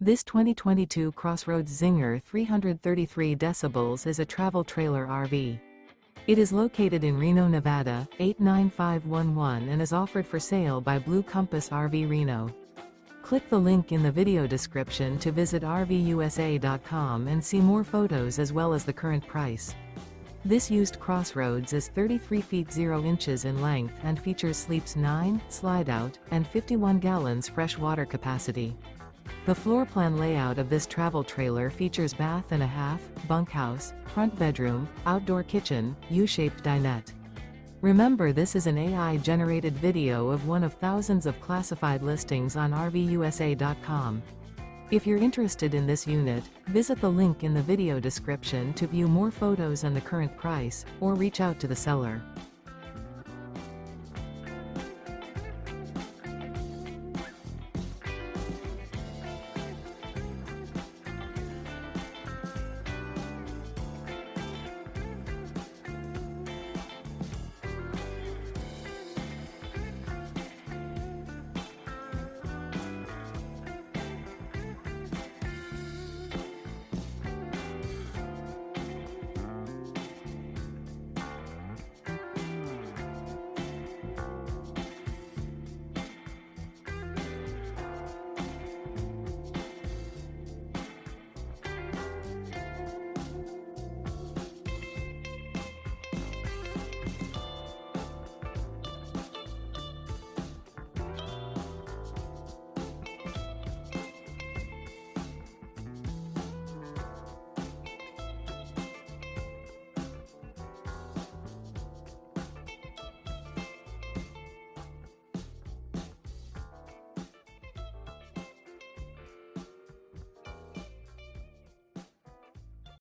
This 2022 CrossRoads Zinger 333 decibels is a travel trailer RV. It is located in Reno, Nevada, 89511 and is offered for sale by Blue Compass RV Reno. Click the link in the video description to visit RVUSA.com and see more photos as well as the current price. This used CrossRoads is 33 feet 0 inches in length and features sleeps 9, Slideout, and 51 gallons fresh water capacity. The floor plan layout of this travel trailer features bath and a half, bunkhouse, front bedroom, outdoor kitchen, U-shaped dinette. Remember, this is an AI-generated video of one of thousands of classified listings on RVUSA.com. If you're interested in this unit, visit the link in the video description to view more photos and the current price, or reach out to the seller.